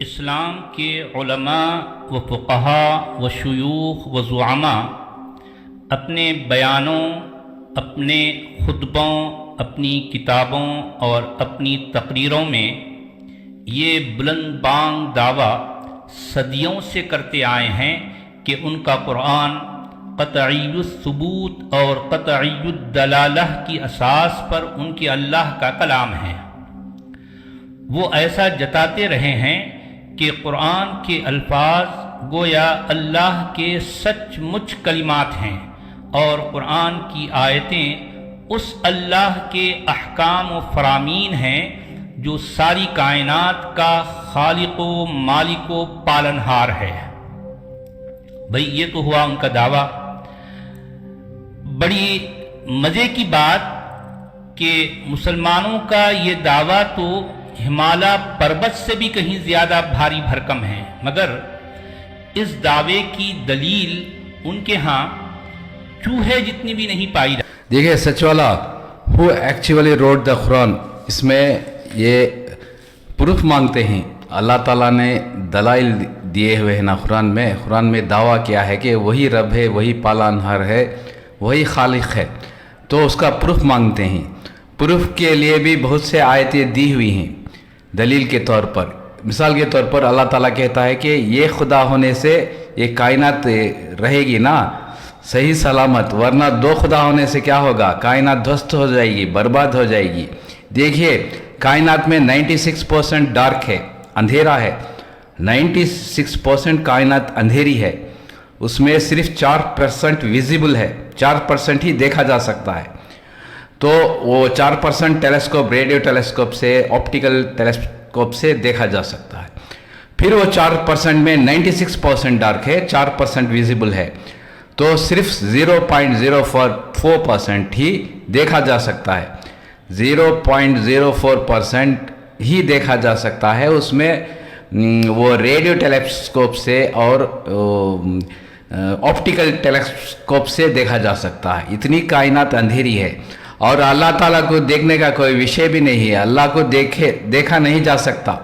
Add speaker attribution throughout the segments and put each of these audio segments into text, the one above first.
Speaker 1: اسلام کے علماء و فقہا و شیوخ و زعماء اپنے بیانوں، اپنے خطبوں، اپنی کتابوں اور اپنی تقریروں میں یہ بلند بانگ دعویٰ صدیوں سے کرتے آئے ہیں کہ ان کا قرآن قطعی الثبوت اور قطعی الدلالہ کی اساس پر ان کے اللہ کا کلام ہے۔ وہ ایسا جتاتے رہے ہیں کہ قرآن کے الفاظ گویا اللہ کے سچ مچ کلمات ہیں اور قرآن کی آیتیں اس اللہ کے احکام و فرامین ہیں جو ساری کائنات کا خالق و مالک و پالنہار ہے۔ بھئی یہ تو ہوا ان کا دعویٰ۔ بڑی مزے کی بات کہ مسلمانوں کا یہ دعویٰ تو ہمالیہ پربت سے بھی کہیں زیادہ بھاری بھرکم ہے، مگر اس دعوے کی دلیل ان کے ہاں چوہے جتنی بھی نہیں پائی جاتی۔
Speaker 2: دیکھیں سچ والا who actually wrote the قرآن، اس میں یہ پروف مانگتے ہیں۔ اللہ تعالیٰ نے دلائل دیے ہوئے ہیں نا قرآن میں دعویٰ کیا ہے کہ وہی رب ہے، وہی پالنہار ہے، وہی خالق ہے، تو اس کا پروف مانگتے ہیں۔ پروف کے لیے بھی بہت سے آیتیں دی ہوئی ہیں دلیل کے طور پر۔ مثال کے طور پر اللہ تعالیٰ کہتا ہے کہ یہ خدا ہونے سے یہ کائنات رہے گی نا صحیح سلامت، ورنہ دو خدا ہونے سے کیا ہوگا؟ کائنات دھوست ہو جائے گی، برباد ہو جائے گی۔ دیکھیے کائنات میں 96% ڈارک ہے، اندھیرا ہے، 96% کائنات اندھیری ہے، اس میں صرف 4% ویزیبل ہے، 4% ہی دیکھا جا سکتا ہے۔ تو وہ 4% ٹیلیسکوپ، ریڈیو ٹیلیسکوپ سے، آپٹیکل ٹیلیسکوپ سے دیکھا جا سکتا ہے۔ پھر وہ 4% میں 96% ڈارک ہے، 4% ویزیبل ہے، تو صرف 0.04% ہی دیکھا جا سکتا ہے۔ 0.04% ہی دیکھا جا سکتا ہے، اس میں وہ ریڈیو ٹیلیسکوپ سے اور آپٹیکل ٹیلیسکوپ سے دیکھا جا سکتا ہے۔ اتنی کائنات اندھیری ہے اور اللہ تعالیٰ کو دیکھنے کا کوئی وشے بھی نہیں ہے، اللہ کو دیکھا نہیں جا سکتا۔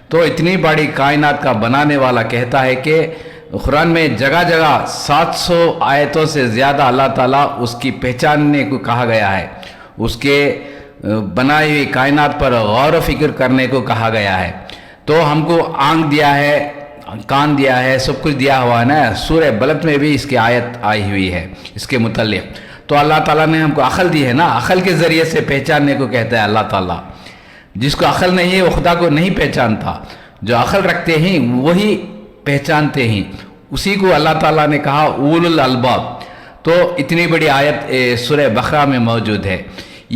Speaker 2: تو اتنی بڑی کائنات کا بنانے والا کہتا ہے کہ قرآن میں جگہ جگہ 700 آیتوں سے زیادہ اللہ تعالیٰ اس کی پہچاننے کو کہا گیا ہے، اس کے بنائی ہوئی کائنات پر غور و فکر کرنے کو کہا گیا ہے۔ تو ہم کو آنکھ دیا ہے، کان دیا ہے، سب کچھ دیا ہوا ہے نا۔ سورہ بلد میں بھی اس کی آیت آئی ہوئی ہے اس کے متعلق۔ تو اللہ تعالیٰ نے ہم کو عقل دی ہے نا، عقل کے ذریعے سے پہچاننے کو کہتا ہے اللہ تعالیٰ۔ جس کو عقل نہیں ہے وہ خدا کو نہیں پہچانتا، جو عقل رکھتے ہیں وہی پہچانتے ہیں، اسی کو اللہ تعالیٰ نے کہا اولو الالباب۔ تو اتنی بڑی آیت سورہ بقرہ میں موجود ہے۔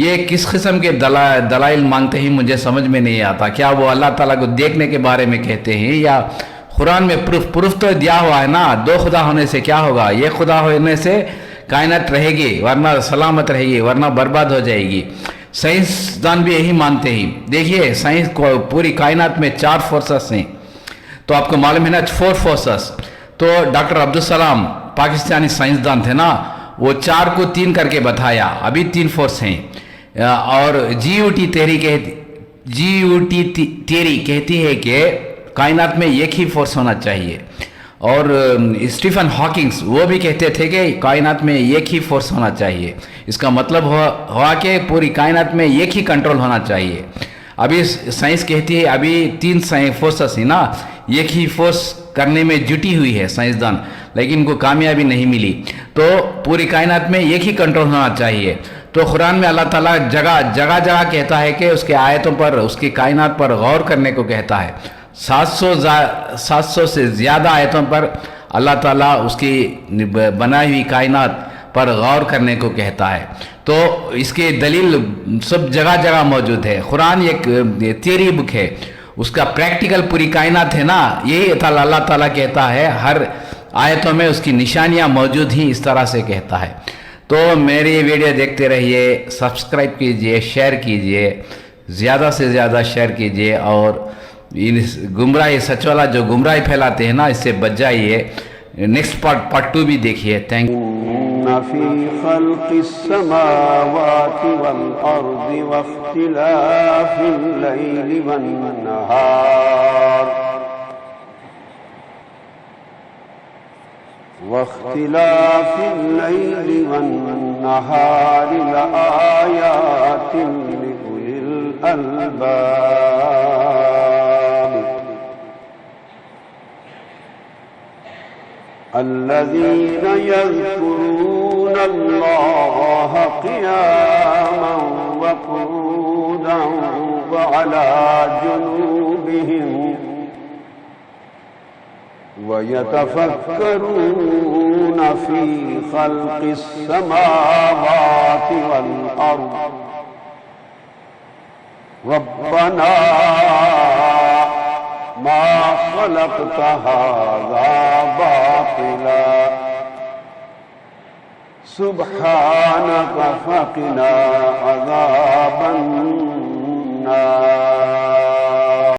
Speaker 2: یہ کس قسم کے دلائل مانگتے ہیں مجھے سمجھ میں نہیں آتا۔ کیا وہ اللہ تعالیٰ کو دیکھنے کے بارے میں کہتے ہیں یا قرآن میں پروف تو دیا ہوا ہے نا، دو خدا ہونے سے کیا ہوگا؟ یہ خدا ہونے سے کائنات رہے گی، ورنہ سلامت رہے گی، ورنہ برباد ہو جائے گی۔ سائنسدان بھی یہی مانتے ہیں۔ دیکھیے سائنس کو پوری کائنات میں 4 فورسز ہیں، تو آپ کو معلوم ہے نا 4 فورسز۔ تو ڈاکٹر عبدالسلام پاکستانی سائنسدان تھے نا، وہ 4 کو 3 کر کے بتایا، ابھی 3 فورس ہیں۔ اور جی یو ٹی تھیوری کہتی ہے کہ کائنات میں ایک ہی فورس ہونا چاہیے، اور اسٹیفن ہاکنگز وہ بھی کہتے تھے کہ کائنات میں ایک ہی فورس ہونا چاہیے۔ اس کا مطلب ہوا کہ پوری کائنات میں ایک ہی کنٹرول ہونا چاہیے۔ ابھی سائنس کہتی ہے ابھی 3 فورسز ہیں نا، ایک ہی فورس کرنے میں جٹی ہوئی ہے سائنسدان، لیکن ان کو کامیابی نہیں ملی۔ تو پوری کائنات میں ایک ہی کنٹرول ہونا چاہیے۔ تو قرآن میں اللہ تعالیٰ جگہ کہتا ہے کہ اس کے آیتوں پر، اس کی کائنات پر غور کرنے کو کہتا ہے۔ 700 سے زیادہ آیتوں پر اللہ تعالیٰ اس کی بنائی ہوئی کائنات پر غور کرنے کو کہتا ہے۔ تو اس کی دلیل سب جگہ موجود ہے۔ قرآن ایک تھیوری بک ہے، اس کا پریکٹیکل پوری کائنات ہے نا، یہی اللہ تعالیٰ کہتا ہے۔ ہر آیتوں میں اس کی نشانیاں موجود ہیں، اس طرح سے کہتا ہے۔ تو میری ویڈیو دیکھتے رہیے، سبسکرائب کیجئے، شیئر کیجئے، زیادہ سے زیادہ شیئر کیجئے، اور گمراہی سچ والا جو گمراہی پھیلاتے ہیں نا، اس سے بچ جائیے۔ نیکسٹ پارٹ 2 بھی دیکھیے۔ Thank you.
Speaker 3: إن في خلق السماوات والأرض واختلاف الليل والنهار واختلاف الليل والنهار لآيات لأولي الألباب الذين يذكرون الله قياما وقعودا وعلى جنوبهم ويتفكرون في خلق السماوات والأرض ربنا ما خلقت هذا باطلا سبحانك فقنا عذاب النار